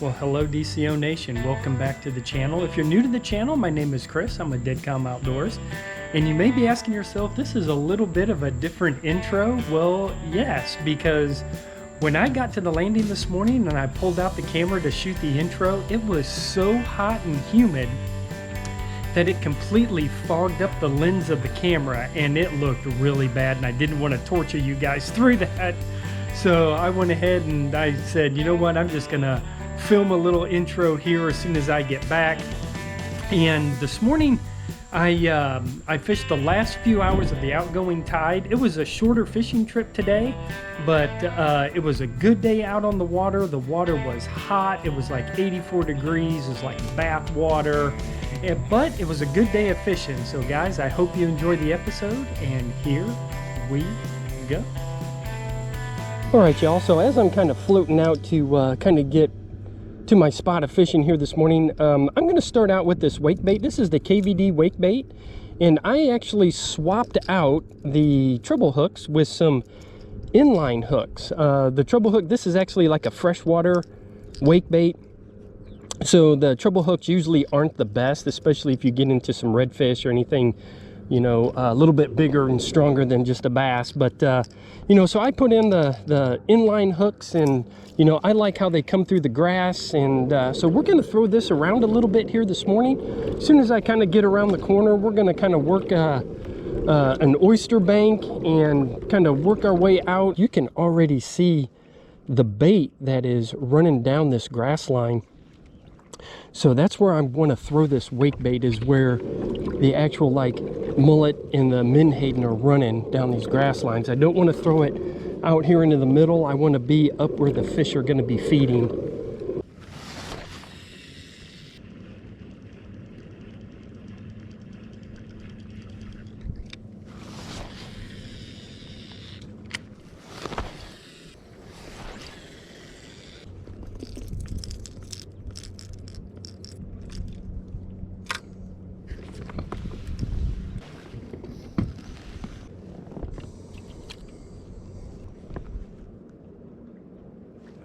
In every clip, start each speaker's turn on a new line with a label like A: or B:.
A: Well, hello DCO Nation, welcome back to the channel. If you're new to the channel, my name is Chris, I'm with Decals Outdoors, and you may be asking yourself, this is a little bit of a different intro. Well, yes, because when I got to the landing this morning and I pulled out the camera to shoot the intro, it was so hot and humid that it completely fogged up the lens of the camera and it looked really bad, and I didn't want to torture you guys through that. So I went ahead and I said, you know what, I'm just gonna film a little intro here as soon as I get back. And this morning I fished the last few hours of the outgoing tide. It was a shorter fishing trip today, but it was a good day out on the water. The water was hot. It was like 84 degrees. It was like bath water. But it was a good day of fishing. So guys, I hope you enjoyed the episode, and here we go.
B: All right, y'all, so as I'm kind of floating out to kind of get to my spot of fishing here this morning, I'm going to start out with this wake bait. This is the KVD wake bait, and I actually swapped out the treble hooks with some inline hooks. The treble hook, this is actually like a freshwater wake bait, so the treble hooks usually aren't the best, especially if you get into some redfish or anything, you know, a little bit bigger and stronger than just a bass. But you know, so I put in the inline hooks, and you know, I like how they come through the grass. And so we're going to throw this around a little bit here this morning. As soon as I kind of get around the corner, we're going to kind of work an oyster bank and kind of work our way out. You can already see the bait that is running down this grass line. So that's where I want to throw this wake bait, is where the actual like mullet and the menhaden are running down these grass lines. I don't want to throw it out here into the middle. I want to be up where the fish are going to be feeding.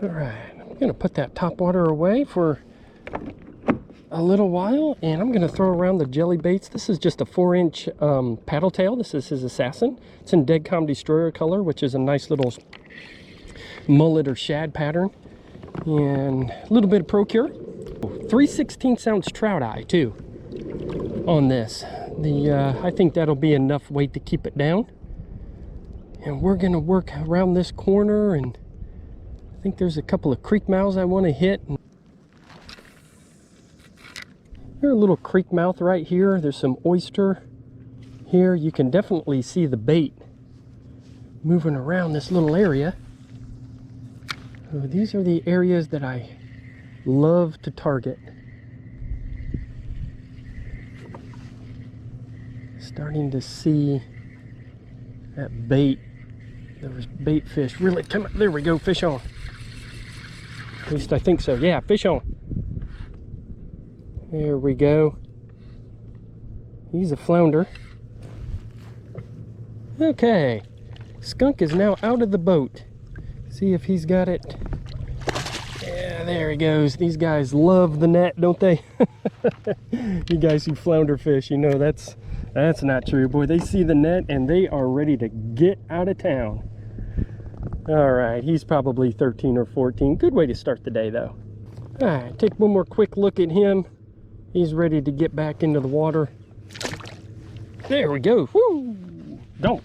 B: All right, I'm going to put that top water away for a little while, and I'm going to throw around the jelly baits. This is just a 4-inch paddle tail. This is his Assassin. It's in Dead Calm Destroyer color, which is a nice little mullet or shad pattern. And a little bit of Procure. 3/16 ounce trout eye too on this. I think that'll be enough weight to keep it down. And we're going to work around this corner, and I think there's a couple of creek mouths I want to hit. There's a little creek mouth right here. There's some oyster here. You can definitely see the bait moving around this little area. So these are the areas that I love to target. Starting to see that bait. There was bait fish really coming. There we go, fish on. At least I think so. Yeah, fish on. There we go. He's a flounder. Okay. Skunk is now out of the boat. See if he's got it. Yeah, there he goes. These guys love the net, don't they? You guys who flounder fish, you know that's not true. Boy, they see the net and they are ready to get out of town. All right, he's probably 13 or 14. Good way to start the day, though. All right, take one more quick look at him. He's ready to get back into the water. There we go. Woo! Don't.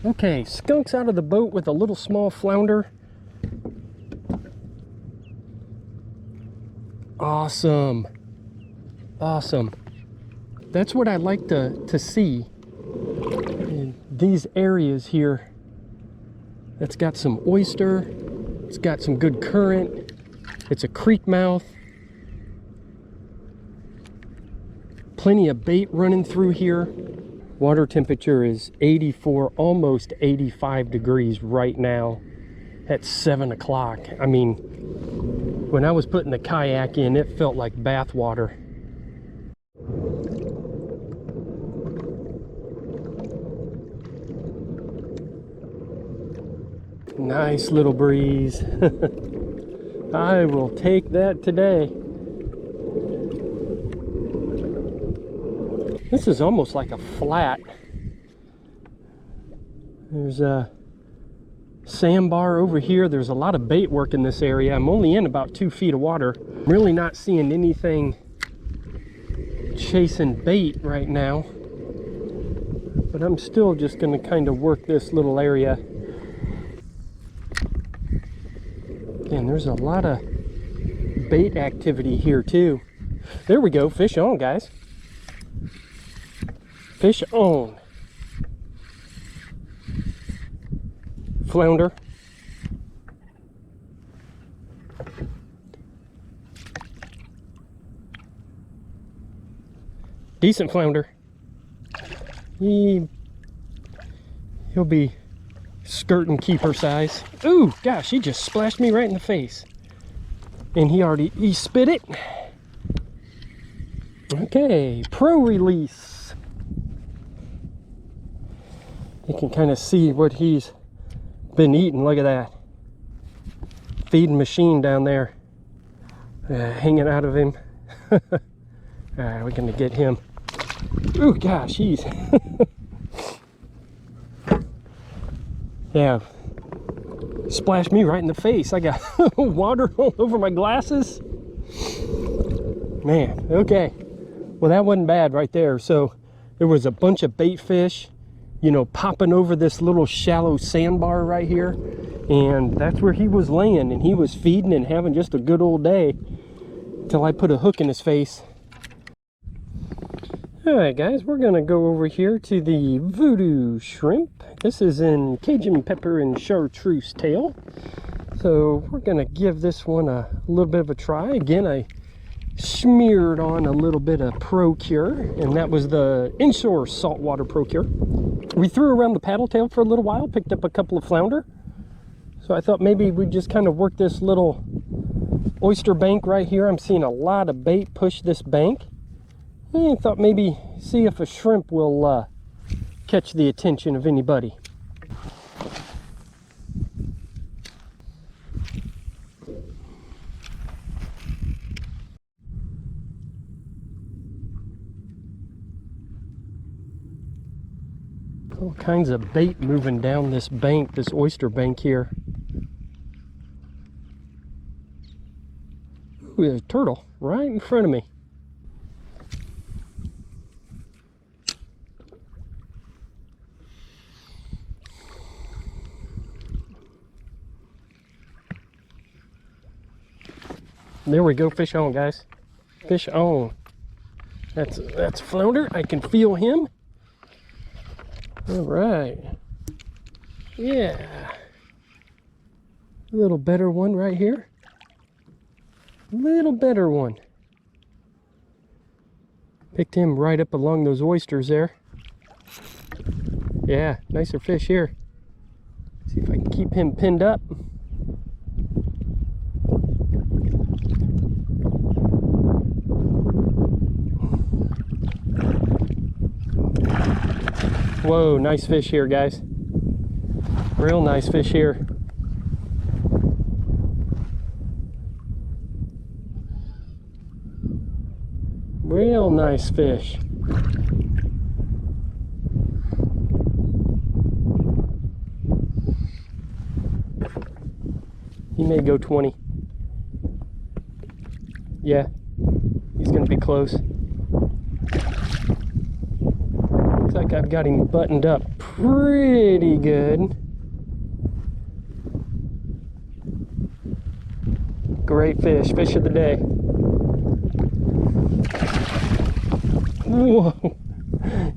B: Okay, skunk's out of the boat with a little small flounder. Awesome. Awesome. That's what I like to see in these areas here. That's got some oyster, it's got some good current, it's a creek mouth, plenty of bait running through here. Water temperature is 84, almost 85 degrees right now at 7 o'clock. I mean, when I was putting the kayak in, it felt like bath water. Nice little breeze. I will take that today. This is almost like a flat. There's a sandbar over here. There's a lot of bait work in this area. I'm only in about 2 feet of water. I'm really not seeing anything chasing bait right now. But I'm still just going to kind of work this little area. And there's a lot of bait activity here too. There we go. Fish on, guys. Fish on. Flounder. Decent flounder. He'll be skirting keeper size. Ooh, gosh, he just splashed me right in the face. And he spit it. Okay, pro release. You can kind of see what he's been eating. Look at that. Feeding machine down there. Hanging out of him. Alright, we're gonna get him. Ooh, gosh, he's... Yeah, splashed me right in the face. I got water all over my glasses. Man, okay. Well, that wasn't bad right there. So there was a bunch of bait fish, you know, popping over this little shallow sandbar right here. And that's where he was laying, and he was feeding and having just a good old day till I put a hook in his face. Alright guys, we're going to go over here to the Vudu shrimp. This is in Cajun pepper and chartreuse tail. So we're going to give this one a little bit of a try. Again, I smeared on a little bit of Pro Cure, and that was the inshore saltwater Pro Cure. We threw around the paddle tail for a little while, picked up a couple of flounder. So I thought maybe we'd just kind of work this little oyster bank right here. I'm seeing a lot of bait push this bank. I thought maybe see if a shrimp will catch the attention of anybody. All kinds of bait moving down this bank, this oyster bank here. Ooh, there's a turtle right in front of me. There we go, fish on, guys. Fish on. That's flounder. I can feel him. All right. Yeah. A little better one right here. Little better one. Picked him right up along those oysters there. Yeah, nicer fish here. See if I can keep him pinned up. Whoa, nice fish here, guys. Real nice fish here. Real nice fish. He may go 20. Yeah, he's gonna be close. Looks like I've got him buttoned up pretty good. Great fish, fish of the day. Whoa,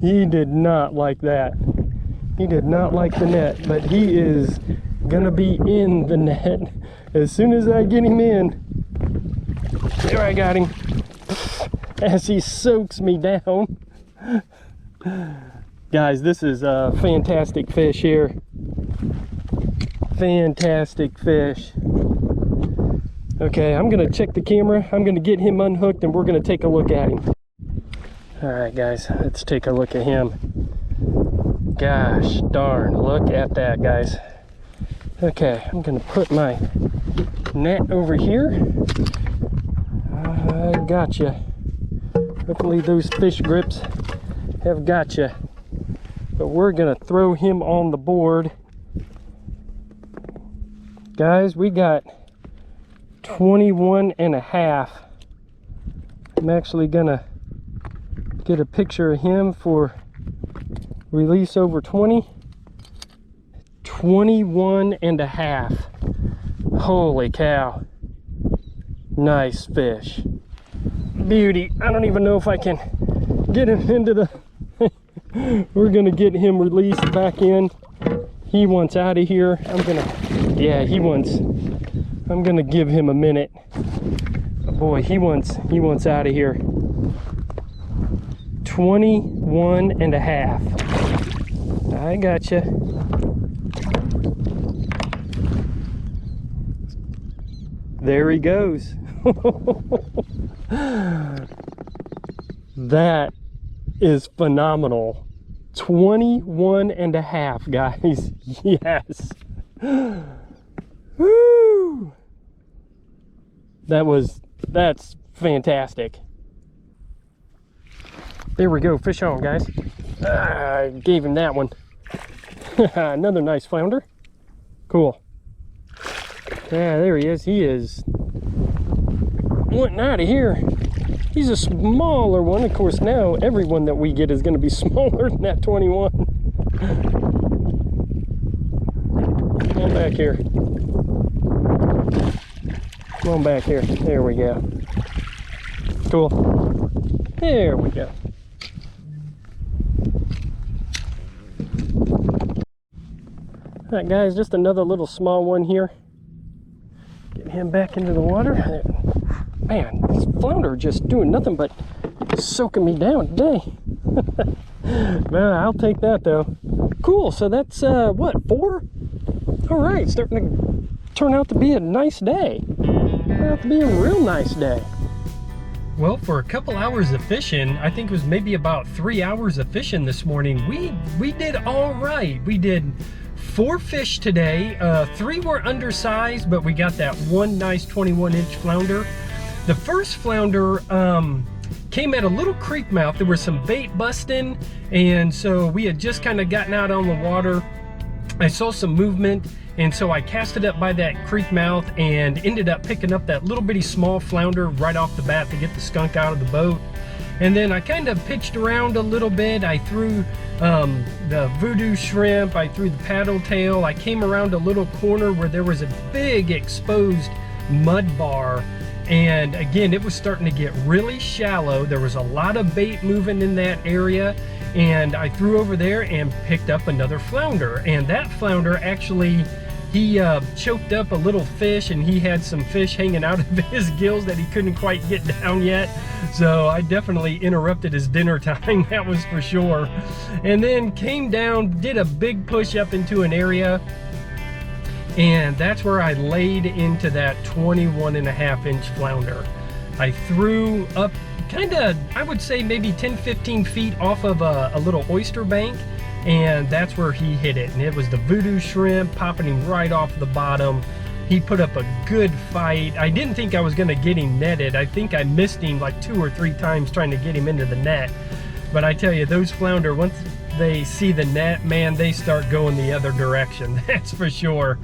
B: he did not like that. He did not like the net, but he is gonna be in the net as soon as I get him in. There, I got him. As he soaks me down. Guys, this is a fantastic fish here. Fantastic fish. Okay, I'm gonna check the camera. I'm gonna get him unhooked and we're gonna take a look at him. All right, guys, let's take a look at him. Gosh darn, look at that, guys. Okay, I'm gonna put my net over here. Gotcha. Hopefully those fish grips have gotcha. But we're gonna throw him on the board. Guys, we got 21 and a half. I'm actually gonna get a picture of him for release over 20. 21 and a half. Holy cow. Nice fish. Beauty. I don't even know if I can get him into the... We're gonna get him released back in. He wants out of here. Yeah, I'm gonna give him a minute. Oh boy, he wants out of here. 21 and a half. I gotcha. There he goes. That is phenomenal. 21 and a half, guys. Yes. Woo! That's fantastic. There we go, fish on, guys. I gave him that one. Another nice flounder. Cool. Yeah, there he is. He is wanting out of here. He's a smaller one. Of course, now every one that we get is going to be smaller than that 21. Come on back here. Come on back here. There we go. Cool. There we go. All right, guys, just another little small one here. Get him back into the water. Man, this flounder just doing nothing but soaking me down today. Man, I'll take that though. Cool, so that's what, 4? All right, starting to turn out to be a nice day. Turn out to be a real nice day. Well, for a couple hours of fishing, I think it was maybe about 3 hours of fishing this morning, we did all right. We did 4 fish today. 3 were undersized, but we got that one nice 21-inch flounder. The first flounder came at a little creek mouth. There was some bait busting, and so we had just kind of gotten out on the water. I saw some movement, and so I cast it up by that creek mouth and ended up picking up that little bitty small flounder right off the bat to get the skunk out of the boat. And then I kind of pitched around a little bit. I threw the Vudu shrimp, I threw the paddle tail. I came around a little corner where there was a big exposed mud bar, and again, it was starting to get really shallow. There was a lot of bait moving in that area, and I threw over there and picked up another flounder. And that flounder actually, he choked up a little fish, and he had some fish hanging out of his gills that he couldn't quite get down yet. So I definitely interrupted his dinner time, that was for sure. And then came down, did a big push up into an area, and that's where I laid into that 21.5-inch flounder. I threw up kind of, I would say maybe 10-15 feet off of a little oyster bank, and that's where he hit it. And it was the Vudu shrimp popping him right off the bottom. He put up a good fight. I didn't think I was gonna get him netted. I think I missed him like 2 or 3 times trying to get him into the net. But I tell you, those flounder, once they see the net, man, they start going the other direction, that's for sure.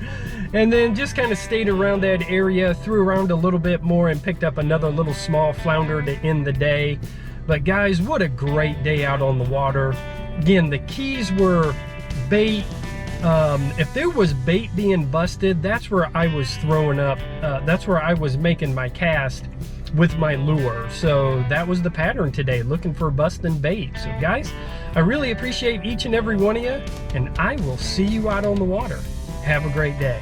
B: And then just kind of stayed around that area, threw around a little bit more, and picked up another little small flounder to end the day. But guys, what a great day out on the water. Again, the keys were bait. If there was bait being busted, that's where I was throwing up, that's where I was making my cast with my lure. So that was the pattern today, looking for busting bait. So guys, I really appreciate each and every one of you, and I will see you out on the water. Have a great day.